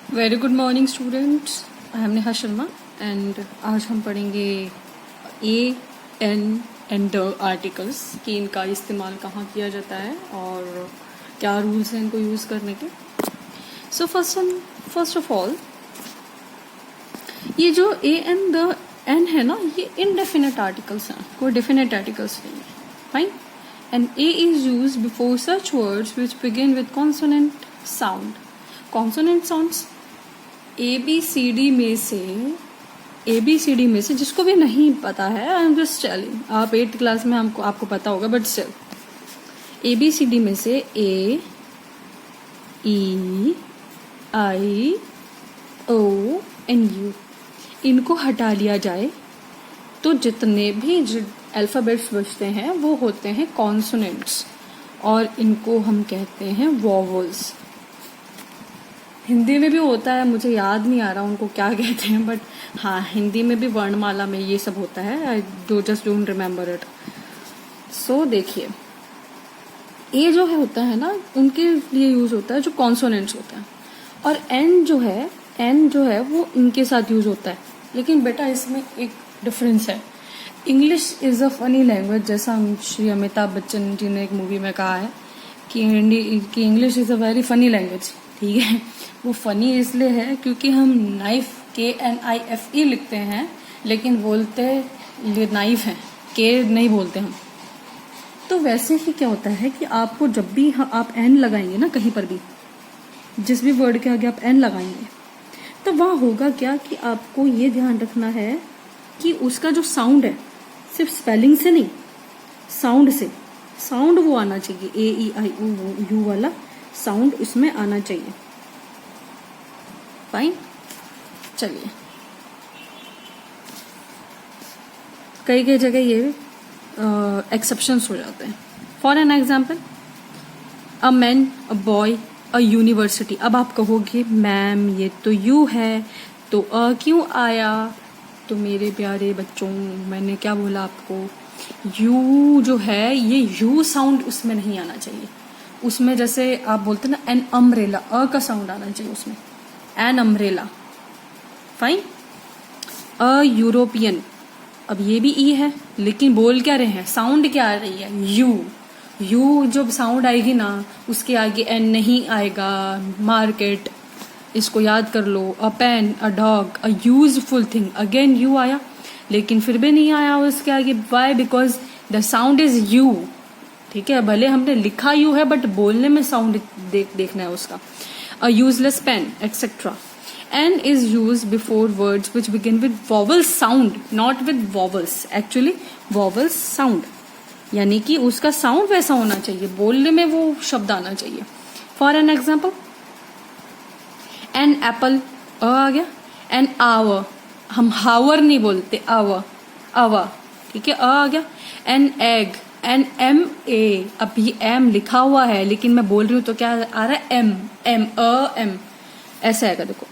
Very good morning students, I am Neha Sharma and आज हम पढ़ेंगे A N and the articles कि इनका इस्तेमाल कहाँ किया जाता है और क्या रूल्स हैं इनको यूज़ करने के। सो फर्स्ट ऑफ ऑल ये जो ए एंड द एन है ना, ये इनडेफिनेट आर्टिकल्स हैं, कोई डेफिनेट आर्टिकल्स नहीं है। Fine. And A is use before such words which begin with consonant sound. Consonant sounds ABCD में से जिसको भी नहीं पता है, आई एम जस्ट टेलिंग, आप 8th क्लास में आपको पता होगा, बट स्टिल ABCD में से A E I O and U इनको हटा लिया जाए तो जितने भी अल्फाबेट्स बचते हैं वो होते हैं कॉन्सोनेंट्स और इनको हम कहते हैं वॉवल्स। हिंदी में भी होता है, मुझे याद नहीं आ रहा उनको क्या कहते हैं, बट हाँ हिंदी में भी वर्णमाला में ये सब होता है। I just don't remember it. So देखिए, ए जो है होता है ना, उनके लिए यूज होता है जो कॉन्सोनेंट्स होता है, और एन जो है वो इनके साथ यूज होता है। लेकिन बेटा इसमें एक डिफरेंस है। English is a funny language, जैसा श्री अमिताभ बच्चन जी ने एक मूवी में कहा है कि English is a very funny language. ठीक है, वो फनी इसलिए है क्योंकि हम नाइफ KNIFE लिखते हैं लेकिन बोलते नाइफ है, के नहीं बोलते हम। तो वैसे ही क्या होता है कि आपको जब भी आप एन लगाएंगे ना, कहीं पर भी जिस भी वर्ड के आगे आप एन लगाएंगे तो वहाँ होगा क्या कि आपको ये ध्यान रखना है कि उसका जो साउंड है सिर्फ स्पेलिंग से नहीं, साउंड से, साउंड वो आना चाहिए, AEIOU वाला साउंड इसमें आना चाहिए। फाइन, चलिए। कई जगह ये एक्सेप्शंस हो जाते हैं। For an example, a man, a boy, a university. अब आप कहोगे मैम ये तो यू है तो क्यों आया? तो मेरे प्यारे बच्चों, मैंने क्या बोला आपको, यू जो है ये यू साउंड उसमें नहीं आना चाहिए। उसमें जैसे आप बोलते ना एन अम्ब्रेला, का साउंड आना चाहिए उसमें, an umbrella. Fine. A European, अब ये भी ई है लेकिन बोल क्या रहे हैं, साउंड क्या आ रही है, यू जब साउंड आएगी ना उसके आगे एन नहीं आएगा। मार्केट, इसको याद कर लो। A pen, a dog, a useful thing, again U आया लेकिन फिर भी नहीं आया उसके आगे। Why? Because the sound is U. ठीक है, भले हमने लिखा यू है बट बोलने में साउंड देखना है उसका। A useless pen, etcetera. An is use before words which begin with vowel sound, not with vowels, actually vowel sound, यानी कि उसका साउंड वैसा होना चाहिए, बोलने में वो शब्द आना चाहिए। For an example, an apple, आ गया। एन आवर, हम हावर नहीं बोलते, आवर, ठीक है, आ गया। एन एग, एन MA, अब ये एम लिखा हुआ है लेकिन मैं बोल रही हूं तो क्या आ रहा है, एम, ऐसा आएगा। देखो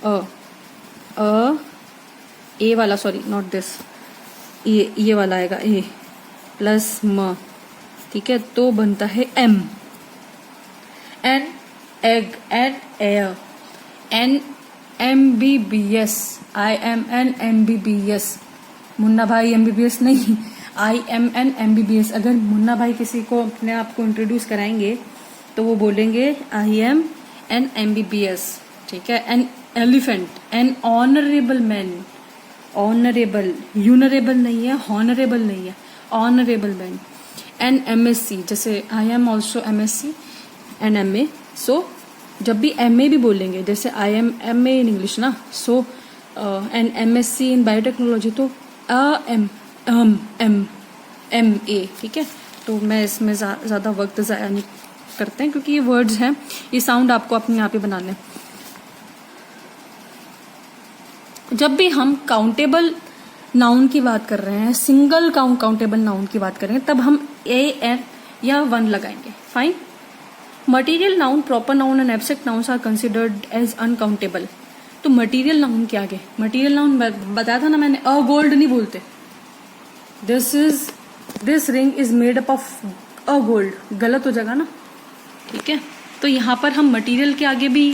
ए वाला, सॉरी नॉट दिस, ये वाला आएगा, ए प्लस म, ठीक है, तो बनता है M. An egg, an air, an MBBS, I am an MBBS, Munna Bhai MBBS नहीं, I am an MBBS। अगर मुन्ना भाई किसी को अपने आप को इंट्रोड्यूस कराएंगे तो वो बोलेंगे I am an MBBS। ठीक है। An elephant, an honourable man, honourable, यूनरेबल नहीं है, हॉनरेबल नहीं है, ऑनरेबल मैन। एन MSc, जैसे I am also MSc and MA। So जब भी MA भी बोलेंगे, जैसे I am MA in English ना, so an MSc in biotechnology, तो MA। ठीक है, तो मैं इसमें ज़्यादा वक्त ज़ाया नहीं करते हैं क्योंकि ये वर्ड्स हैं, ये साउंड आपको अपने आप ही बनाने हैं। जब भी हम काउंटेबल नाउन की बात कर रहे हैं, सिंगल काउंटेबल नाउन की बात कर रहे हैं, तब हम AN या 1 लगाएंगे। Fine. Material noun, proper noun and abstract nouns are considered as uncountable. तो मटीरियल नाउन के आगे, मटीरियल नाउन बताया था ना मैंने, अ गोल्ड नहीं बोलते, this ring is made up of a gold, गलत हो जाएगा ना। ठीक है, तो यहाँ पर हम मटेरियल के आगे भी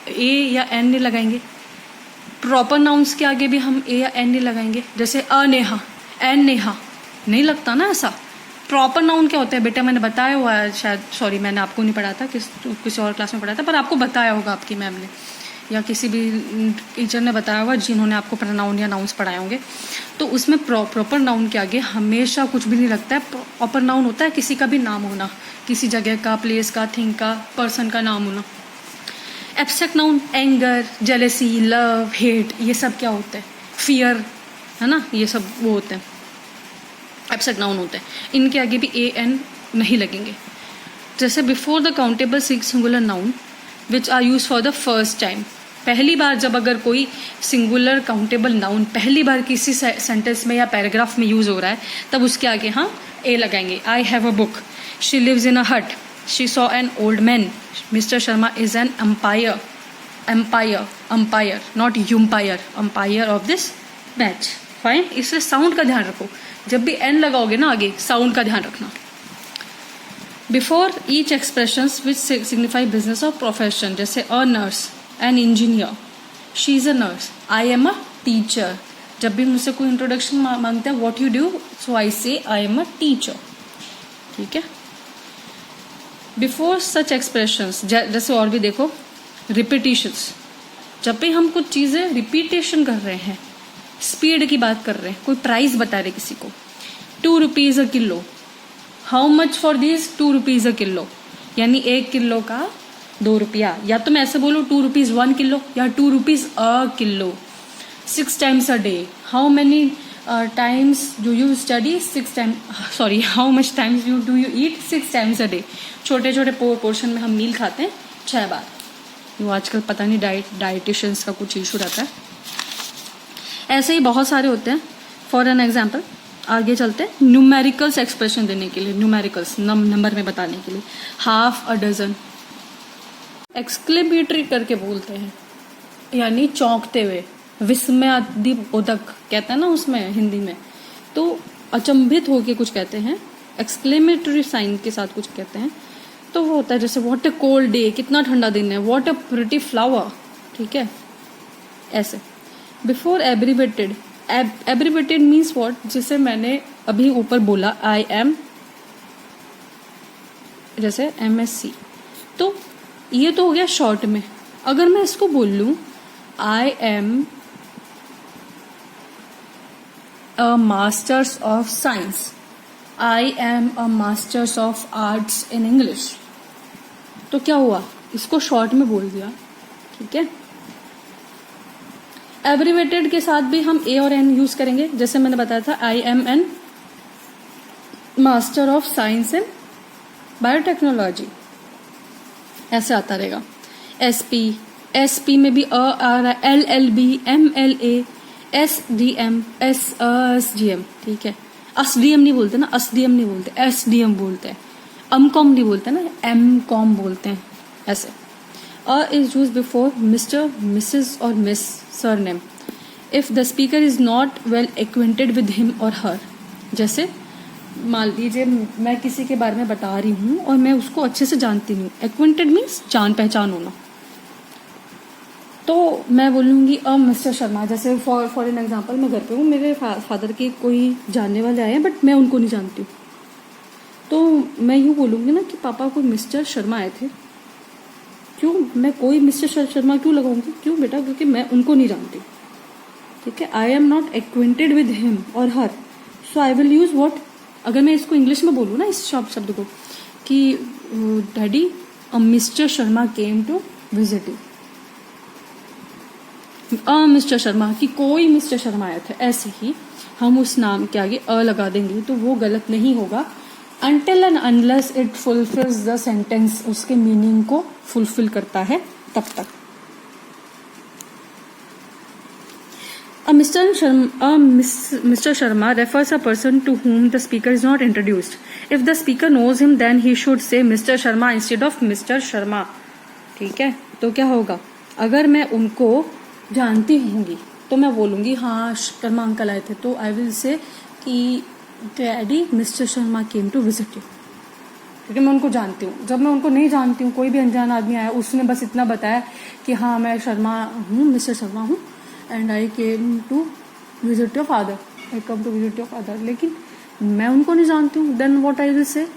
ए या एन नहीं लगाएंगे। प्रॉपर नाउन्स के आगे भी हम ए या एन नहीं लगाएंगे। जैसे अनेहा, एन नेहा नहीं लगता ना ऐसा। प्रॉपर नाउन क्या होता है बेटा, मैंने बताया हुआ है शायद, सॉरी मैंने आपको नहीं पढ़ाया था, किसी और क्लास में पढ़ाया था, पर आपको बताया होगा आपकी मैम ने या किसी भी टीचर ने बताया होगा जिन्होंने आपको प्रोनाउन या नाउन्स पढ़ाए होंगे। तो उसमें प्रॉपर नाउन के आगे हमेशा कुछ भी नहीं लगता है। प्रॉपर नाउन होता है किसी का भी नाम होना, किसी जगह का, प्लेस का, थिंग का, पर्सन का नाम होना। Abstract noun anger, jealousy, love, hate, ये सब क्या होते हैं, फियर, है ना, ये सब वो होते हैं, एब्स्ट्रैक्ट नाउन होते हैं। इनके आगे भी ए एन नहीं लगेंगे। जैसे before the countable singular noun which are use for the first time, पहली बार जब अगर कोई सिंगुलर काउंटेबल नाउन पहली बार किसी सेंटेंस में या पैराग्राफ में यूज हो रहा है, तब उसके आगे हम ए लगाएंगे। I have a book, she lives in a hut, she saw an old man, mister Sharma is an umpire, not umpire, umpire of this match. Fine, इसलिए साउंड का ध्यान रखो, जब भी एन लगाओगे ना आगे, साउंड का ध्यान रखना। बिफोर ईच एक्सप्रेशंस विच सिग्निफाई बिजनेस और प्रोफेशन, जैसे a nurse, an engineer, she is a nurse, I am a teacher. जब भी मुझसे कोई इंट्रोडक्शन मांगता है व्हाट यू डू, सो आई से आई एम अ टीचर। ठीक है। बिफोर सच एक्सप्रेशंस, जैसे और भी देखो, रिपीटिशंस, जब भी हम कुछ चीजें रिपीटेशन कर रहे हैं, स्पीड की बात कर रहे हैं, कोई प्राइस बता रहे किसी को, 2 rupees a kilo, how much for this, 2 rupees a kilo, यानी 1 किलो का 2 रुपया। या तो मैं ऐसे बोलूँ 2 रुपीज 1 किलो या 2 rupees a kilo. 6 times a day, how many times do you study? 6 times, sorry, how much times do you eat? 6 times a day. छोटे छोटे पोर्शन में हम मील खाते हैं 6 बार। वो आजकल पता नहीं डाइटिशियंस का कुछ इशू रहता है। ऐसे ही बहुत सारे होते हैं। फॉर एन एग्जाम्पल आगे चलते हैं, न्यूमेरिकल्स एक्सप्रेशन देने के लिए, न्यूमेरिकल्स नंबर में बताने के लिए, हाफ अ डजन, एक्सक्लेमेटरी करके बोलते हैं, यानी चौंकते हुए, विस्मयादिबोधक कहते हैं ना उसमें हिंदी में, तो अचंभित होके कुछ कहते हैं, एक्सक्लेमेटरी साइन के साथ कुछ कहते हैं, तो वो होता है जैसे व्हाट अ कोल्ड डे, कितना ठंडा दिन है, व्हाट अ प्रिटी फ्लावर। ठीक है, ऐसे। Before abbreviated, abbreviated means what, जिसे मैंने अभी ऊपर बोला, आई एम, जैसे MSc, तो ये तो हो गया शॉर्ट में। अगर मैं इसको बोल लूं I am a masters of science, I am a masters of arts in English, तो क्या हुआ, इसको शॉर्ट में बोल दिया। ठीक है। एब्रीवेटेड के साथ भी हम ए और एन यूज करेंगे, जैसे मैंने बताया था, I am an master of science in biotechnology, ऐसे आता रहेगा। एसपी में भी अ आ रहा है, LLB, MLA, SDM, SDM। ठीक है, SDM नहीं बोलते ना, SDM नहीं बोलते, SDM बोलते हैं। MCOM नहीं बोलते ना, MCOM बोलते हैं, ऐसे। is used before Mr, Mrs or Miss surname if the speaker is not well acquainted with him or her। जैसे मान लीजिए मैं किसी के बारे में बता रही हूँ और मैं उसको अच्छे से जानती हूँ, acquainted मीन्स जान पहचान होना, तो मैं बोलूँगी मिस्टर शर्मा। जैसे फॉर एन एग्जांपल मैं घर पे हूँ, मेरे फादर के कोई जानने वाले आए हैं बट मैं उनको नहीं जानती हूँ, तो मैं यूँ बोलूँगी ना कि पापा कोई मिस्टर शर्मा आए थे। क्यों मैं कोई मिस्टर शर्मा क्यों लगाऊंगी, क्यों बेटा, क्योंकि मैं उनको नहीं जानती। ठीक है, I am not acquainted with him और हर, सो आई विल यूज व्हाट। अगर मैं इसको इंग्लिश में बोलूँ ना, इस शब्द को, कि daddy Mister Sharma came to visit you, Mister Sharma, कि कोई मिस्टर शर्मा आए थे, ऐसे ही हम उस नाम के आगे अ लगा देंगे तो वो गलत नहीं होगा, until and unless it fulfills the sentence, उसके मीनिंग को फुलफिल करता है तब तक। Mr. Sharma refers a person to whom the speaker is not introduced. If the speaker knows him, then he should say Mr. Sharma instead of Mr. Sharma। ठीक है, तो क्या होगा, अगर मैं उनको जानती होंगी तो मैं बोलूंगी हाँ शर्मा अंकल आए थे, तो आई विल से कि daddy Mister Sharma came to visit you. क्योंकि मैं उनको जानती हूँ। जब मैं उनको नहीं जानती हूँ, कोई भी अनजान आदमी आया, उसने बस इतना बताया कि हाँ मैं शर्मा हूँ, मिस्टर शर्मा हूँ, and I came to visit your father, I come to visit your father, लेकिन मैं उनको नहीं जानती हूँ, देन व्हाट आई विल से,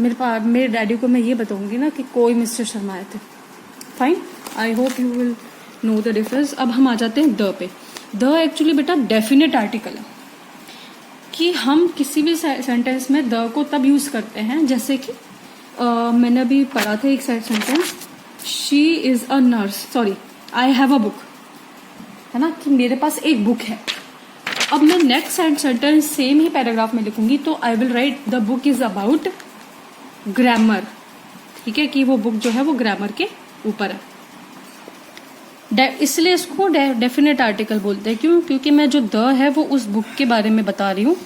मेरे डैडी को मैं ये बताऊंगी ना कि कोई मिस्टर शर्मा आए थे। Fine, I hope you will know the difference. अब हम आ जाते हैं द पे। द एक्चुअली बेटा डेफिनेट आर्टिकल है कि हम किसी भी सेंटेंस में द को तब यूज करते हैं, जैसे कि मैंने अभी पढ़ा था एक sentence, she is a nurse, sorry I have a book, है ना, कि मेरे पास एक बुक है। अब मैं नेक्स्ट सेंटेंस सेम ही पैराग्राफ में लिखूंगी, तो I will write the book is about grammar, ठीक है, कि वो बुक जो है वो ग्रामर के ऊपर है। इसलिए इसको डेफिनेट आर्टिकल बोलते हैं। क्यों? क्योंकि मैं जो द है वो उस बुक के बारे में बता रही हूँ।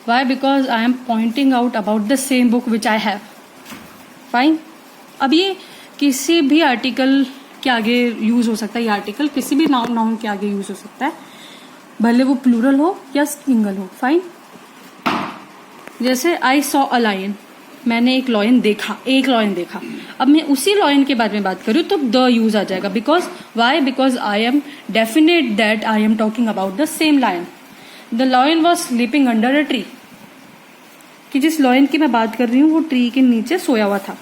Why? Because I am pointing out about the same book which I have. Fine. अब ये किसी भी आर्टिकल के आगे यूज हो सकता है, ये आर्टिकल किसी भी नाउन के आगे यूज हो सकता है, भले वो प्लूरल हो या सिंगल हो। फाइन। जैसे आई सॉ अ लायन, मैंने एक लॉयन देखा, एक लॉयन देखा। अब मैं उसी लॉयन के बारे में बात करूँ तो द यूज आ जाएगा। Because why? Because I am definite that I am talking about the same lion. The lion was sleeping under a tree, कि जिस लॉयन की मैं बात कर रही हूँ वो ट्री के नीचे सोया हुआ था।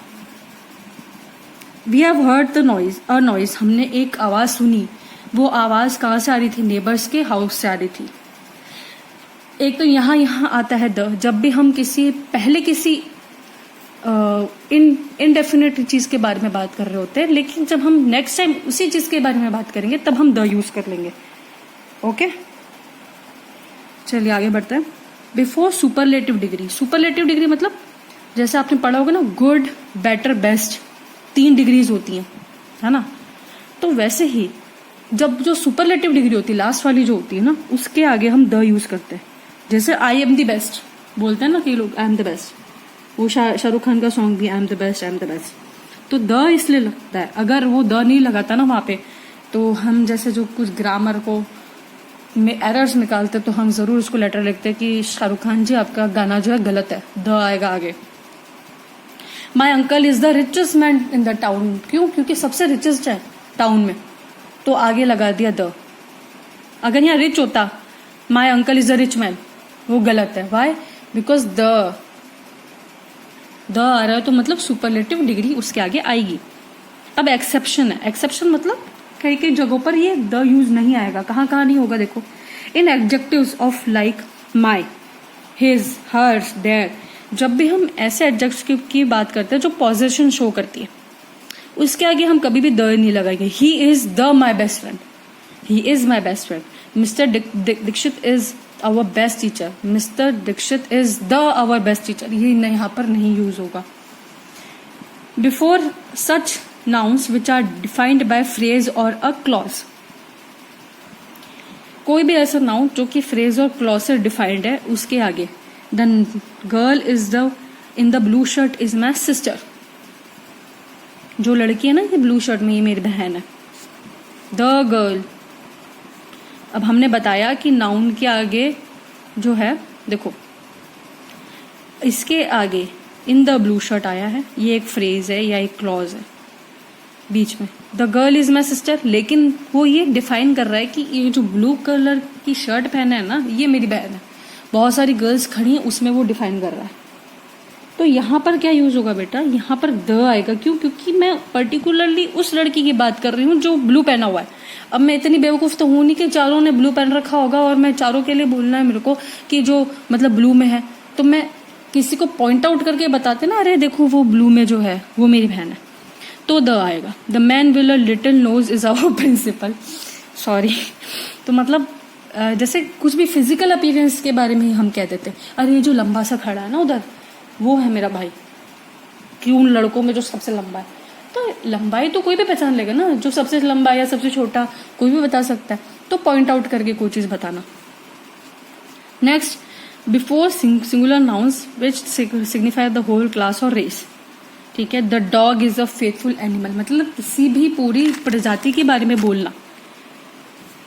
We have heard the noise, a noise, हमने एक आवाज सुनी। वो आवाज कहाँ से आ रही थी? नेबर्स के हाउस से आ रही थी। एक तो यहाँ आता है द, जब भी हम पहले किसी इनडेफिनेट चीज के बारे में बात कर रहे होते हैं, लेकिन जब हम नेक्स्ट टाइम उसी चीज के बारे में बात करेंगे तब हम द यूज कर लेंगे। ओके, चलिए आगे बढ़ते हैं। Before superlative degree, superlative degree मतलब जैसे आपने पढ़ा होगा ना, गुड, बेटर, बेस्ट, 3 डिग्रीज होती हैं, है ना। तो वैसे ही जब जो सुपरलेटिव डिग्री होती है, लास्ट वाली जो होती है ना, उसके आगे हम द यूज करते हैं। जैसे आई एम द बेस्ट बोलते हैं ना कि लोग, आई एम द बेस्ट। वो शाहरुख खान का सॉन्ग भी, I am the best, I am the best. तो द इसलिए लगता है, अगर वो द नहीं लगाता ना वहां पे, तो हम जैसे जो कुछ ग्रामर को में एरर्स निकालते तो हम जरूर उसको लेटर लिखते कि शाहरुख खान जी आपका गाना जो है गलत है, द आएगा आगे। My uncle is the richest man in the town, क्यों? क्योंकि सबसे रिचेस्ट है टाउन में, तो आगे लगा दिया द। अगर यहाँ रिच होता, my uncle is the rich man, वो गलत है। वाई? बिकॉज द आ रहा है तो मतलब सुपरलेटिव डिग्री उसके आगे आएगी। अब एक्सेप्शन है, एक्सेप्शन मतलब कई कई जगहों पर ये द यूज नहीं आएगा। कहाँ कहाँ नहीं होगा देखो, इन adjectives of like my, his, hers, their, जब भी हम ऐसे एडजेक्टिव की बात करते हैं जो पोजेशन शो करती है, उसके आगे हम कभी भी द नहीं लगाएंगे। He is the my best friend, he is my best friend. Mister Dixit is our best teacher, Mister Dixit is the our best teacher, ये यहाँ पर नहीं यूज होगा। Before such nouns which are defined by phrase or a clause, कोई भी ऐसा noun जो कि फ्रेज और क्लॉज से डिफाइंड है, उसके आगे the girl is the in the blue shirt is my sister, जो लड़की है ना ये ब्लू शर्ट में, ये मेरी बहन है। द गर्ल, अब हमने बताया कि नाउन के आगे जो है, देखो इसके आगे इन द ब्लू शर्ट आया है, ये एक फ्रेज है या एक क्लॉज है बीच में। The girl is my sister, लेकिन वो ये डिफाइन कर रहा है कि ये जो ब्लू कलर की शर्ट पहने है ना, ये मेरी बहन है। बहुत सारी गर्ल्स खड़ी हैं, उसमें वो डिफाइन कर रहा है। तो यहाँ पर क्या यूज होगा बेटा? यहाँ पर द आएगा। क्यों? क्योंकि मैं पर्टिकुलरली उस लड़की की बात कर रही हूँ जो ब्लू पहना हुआ है। अब मैं इतनी बेवकूफ तो हूं नहीं कि चारों ने ब्लू पहन रखा होगा और मैं चारों के लिए बोलना है मेरे को कि जो मतलब ब्लू में है, तो मैं किसी को पॉइंट आउट करके बताते ना, अरे देखो वो ब्लू में जो है वो मेरी बहन है, तो द आएगा। The man will a little nose is our principal, sorry. तो मतलब जैसे कुछ भी फिजिकल अपीयरेंस के बारे में ही हम कह देते हैं, अरे ये जो लंबा सा खड़ा है ना उधर, वो है मेरा भाई, कि उन लड़कों में जो सबसे लंबा है। तो लंबाई तो कोई भी पहचान लेगा ना, जो सबसे लंबा या सबसे छोटा कोई भी बता सकता है। तो पॉइंट आउट करके कोई चीज बताना। Next, before singular nouns which signify the whole class और रेस, ठीक है। The dog is a faithful animal, मतलब किसी भी पूरी प्रजाति के बारे में बोलना।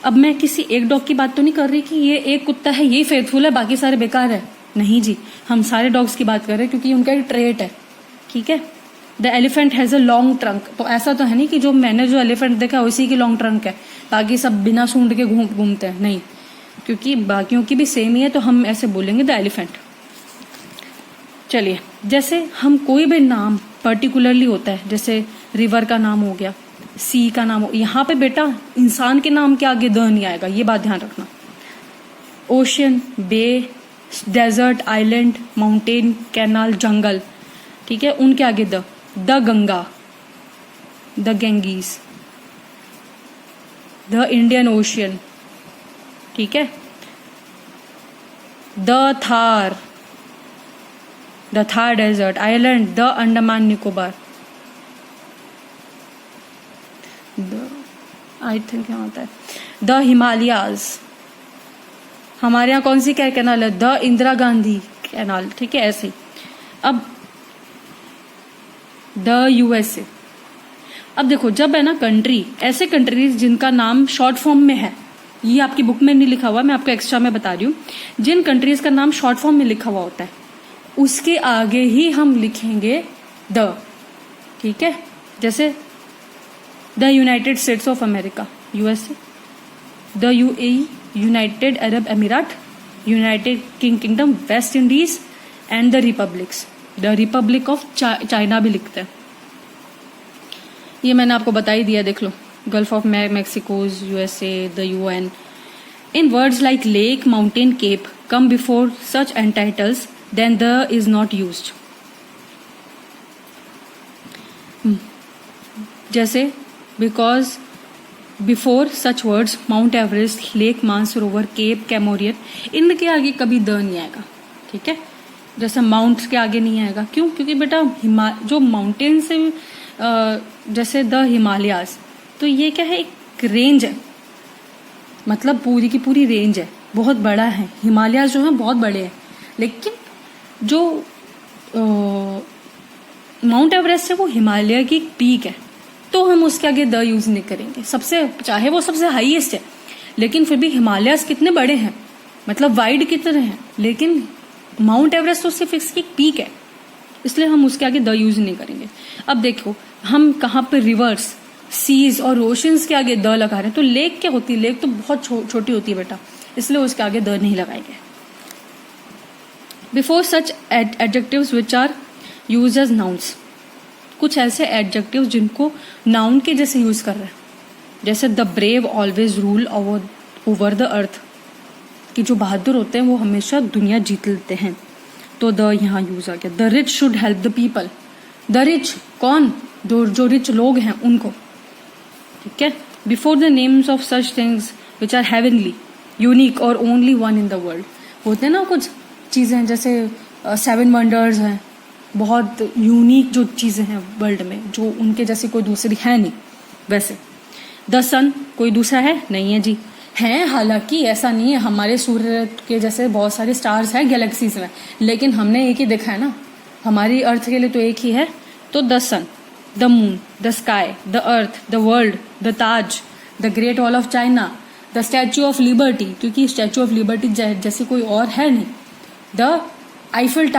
अब मैं किसी एक डॉग की बात तो नहीं कर रही कि ये एक कुत्ता है, ये फेथफुल है, बाकी सारे बेकार है। नहीं जी, हम सारे डॉग्स की बात कर रहे हैं क्योंकि उनका एक ट्रेट है, ठीक है। The elephant has a long trunk, तो ऐसा तो है नहीं कि जो मैंने जो एलिफेंट देखा उसी की लॉन्ग ट्रंक है, बाकी सब बिना सूंड के घूमते हैं, नहीं, क्योंकि बाकियों की भी सेम ही है, तो हम ऐसे बोलेंगे द एलिफेंट। चलिए, जैसे हम कोई भी नाम पर्टिकुलरली होता है, जैसे रिवर का नाम हो गया, सी का नाम हो, यहाँ पे बेटा इंसान के नाम के आगे द नहीं आएगा, ये बात ध्यान रखना। Ocean, bay, desert, island, mountain, canal, jungle, ठीक है, उनके आगे the Ganga, the Ganges, the Indian ocean, ठीक है, the Thar desert, island, the Andaman Nicobar, I think यहाँ होता है द हिमालयाज। हमारे यहाँ कौन सी क्या कैनाल है, द इंदिरा गांधी कैनाल, ठीक है, ऐसे ही। अब द यूएसए। अब देखो, जब है ना कंट्री, ऐसे कंट्रीज जिनका नाम शॉर्ट फॉर्म में है, ये आपकी बुक में नहीं लिखा हुआ, मैं आपको एक्स्ट्रा में बता रही हूँ, जिन कंट्रीज का नाम शॉर्ट फॉर्म में लिखा हुआ होता है उसके आगे ही हम लिखेंगे द, ठीक है। जैसे the United States of America, USA, the UAE, United Arab Emirates, United Kingdom, West Indies and the republics, the Republic of China भी लिखते हैं। ये मैंने आपको बता ही दिया, देख लो, Gulf of Mexicos, USA, the UN. In words like lake, mountain, cape come before such entitles, then the is not used. जैसे because before such words, Mount Everest, Lake Mansarovar, Cape, Comorin, इनके आगे कभी द नहीं आएगा, ठीक है। जैसे mounts के आगे नहीं आएगा, क्यों? क्योंकि बेटा जो माउंटेन से जैसे द हिमालयाज, तो ये क्या है, एक रेंज है, मतलब पूरी की पूरी रेंज है, बहुत बड़ा है। हिमालयाज जो है बहुत बड़े हैं, लेकिन जो माउंट एवरेस्ट है वो हिमालय की पीक है, तो हम उसके आगे द यूज नहीं करेंगे। सबसे, चाहे वो सबसे हाईएस्ट है, लेकिन फिर भी हिमालयाज कितने बड़े हैं, मतलब वाइड कितने हैं, लेकिन माउंट एवरेस्ट तो सिर्फ इसकी पीक है, इसलिए हम उसके आगे द यूज नहीं करेंगे। अब देखो, हम कहाँ पे रिवर्स, सीज और ओशंस के आगे द लगा रहे हैं, तो लेक क्या होती है, लेक तो बहुत छोटी होती है बेटा, इसलिए उसके आगे द नहीं लगाएंगे। Before such adjectives which are use as nouns, कुछ ऐसे एडजेक्टिव्स जिनको नाउन के जैसे यूज कर रहे हैं, जैसे the brave always rule over the earth, कि जो बहादुर होते हैं वो हमेशा दुनिया जीत लेते हैं, तो द यहाँ यूज आ गया। The rich should help the people, the rich कौन, जो रिच लोग हैं उनको, ठीक है। Before the names of such things which are heavenly, unique और only one in the world, होते हैं ना कुछ चीजें, जैसे 7 वंडर्स हैं, बहुत यूनिक जो चीजें हैं वर्ल्ड में, जो उनके जैसी कोई दूसरी है नहीं, वैसे। द सन, कोई दूसरा है नहीं है जी, हैं, हालांकि ऐसा नहीं है, हमारे सूर्य के जैसे बहुत सारे स्टार्स हैं गैलेक्सीज में, लेकिन हमने एक ही देखा है ना, हमारी अर्थ के लिए तो एक ही है, तो the sun, the moon, the sky, the earth, the world, the Taj, the Great Wall of China, the Statue of Liberty, क्योंकि स्टैच्यू ऑफ लिबर्टी जैसे कोई और है नहीं, द आईफिल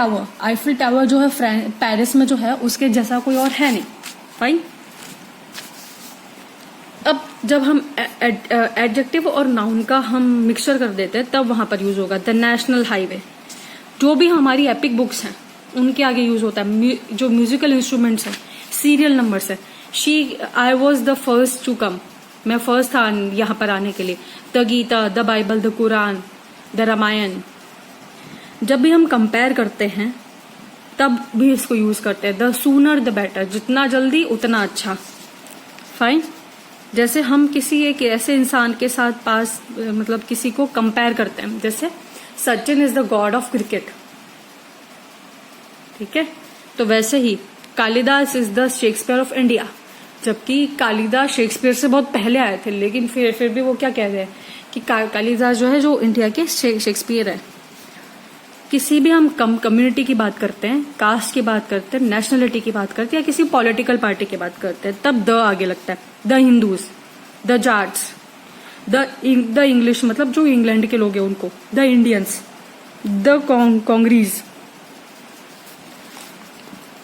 टावर जो है पेरिस में जो है, उसके जैसा कोई और है नहीं, फाइन। अब जब हम एडजेक्टिव और नाउन का हम मिक्सचर कर देते हैं, तब वहां पर यूज होगा द नेशनल हाईवे। जो भी हमारी एपिक बुक्स हैं उनके आगे यूज होता है, जो म्यूजिकल इंस्ट्रूमेंट्स हैं, सीरियल नंबर्स है, I was the first to come, मैं फर्स्ट था यहाँ पर आने के लिए, the Gita, the Bible, the Quran, the Ramayan. जब भी हम कंपेयर करते हैं तब भी इसको यूज करते हैं, द सूनर द बेटर, जितना जल्दी उतना अच्छा, फाइन। जैसे हम किसी एक ऐसे इंसान के साथ मतलब किसी को कंपेयर करते हैं, जैसे Sachin is the god of cricket, ठीक है, तो वैसे ही Kalidas is the Shakespeare of India, जबकि कालिदास शेक्सपियर से बहुत पहले आए थे, लेकिन फिर भी वो क्या कह रहे हैं कि कालिदास जो है जो इंडिया के शेक्सपियर है। किसी भी हम कम्युनिटी की बात करते हैं, कास्ट की बात करते हैं, नेशनलिटी की बात करते हैं, या किसी पॉलिटिकल पार्टी की बात करते हैं, तब द आगे लगता है। The Hindus, the Jats, the English, मतलब जो इंग्लैंड के लोग हैं उनको, द इंडियंस, द कांग्रीज,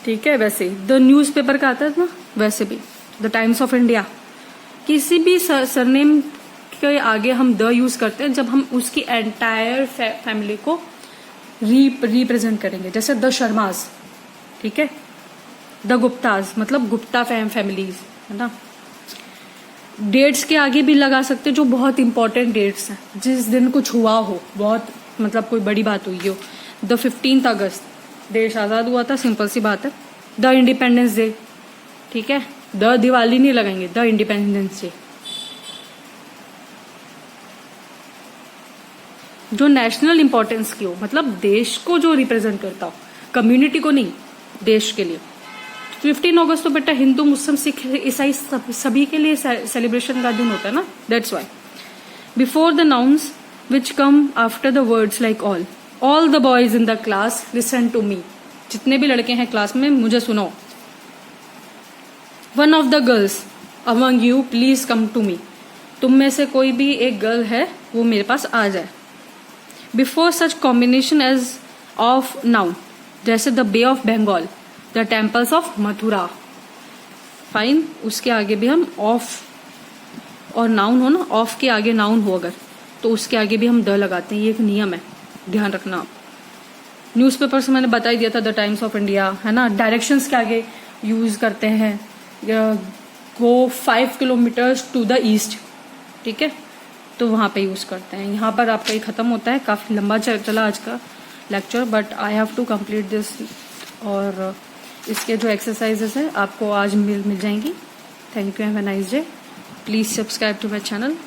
ठीक है, वैसे ही द न्यूज़पेपर का आता है ना, वैसे भी द टाइम्स ऑफ इंडिया, किसी भी सरनेम के आगे हम द यूज करते हैं जब हम उसकी एंटायर फैमिली को रिप्रेजेंट करेंगे, जैसे द शर्माज, ठीक है, द गुप्ताज मतलब गुप्ता फैमिलीज, है ना। डेट्स के आगे भी लगा सकते हैं जो बहुत इंपॉर्टेंट डेट्स हैं, जिस दिन कुछ हुआ हो, बहुत मतलब कोई बड़ी बात हुई हो। द 15 अगस्त देश आज़ाद हुआ था, सिंपल सी बात है। द इंडिपेंडेंस डे, ठीक है, द दिवाली नहीं लगाएंगे, द इंडिपेंडेंस डे। जो नेशनल इंपॉर्टेंस की हो, मतलब देश को जो रिप्रेजेंट करता हो, कम्युनिटी को नहीं, देश के लिए। 15 अगस्त तो बेटा हिंदू, मुस्लिम, सिख, ईसाई सभी के लिए सेलिब्रेशन का दिन होता है ना, that's why. Before the nouns which come after the words like all the boys in the class listen to me, जितने भी लड़के हैं क्लास में मुझे सुनो। One of the girls among you please come to me, तुम में से कोई भी एक गर्ल है वो मेरे पास आ जाए। Before such combination as of noun, जैसे the Bay of Bengal, the temples of Mathura, fine, उसके आगे भी हम ऑफ और नाउन हो ना, ऑफ के आगे नाउन हो अगर, तो उसके आगे भी हम द लगाते हैं, ये एक नियम है, ध्यान रखना आप। न्यूज़पेपर से मैंने बता ही दिया था, द टाइम्स ऑफ इंडिया, है ना। डायरेक्शंस के आगे यूज करते हैं, गो 5 किलोमीटर्स टू द ईस्ट, ठीक है, तो वहाँ पे यूज करते हैं। यहाँ पर आपका ये खत्म होता है, काफी लंबा चला आज का lecture, but I have to complete this, और इसके जो एक्सरसाइजेस है आपको आज मिल जाएंगी। Thank you, have a nice day, please subscribe to my channel.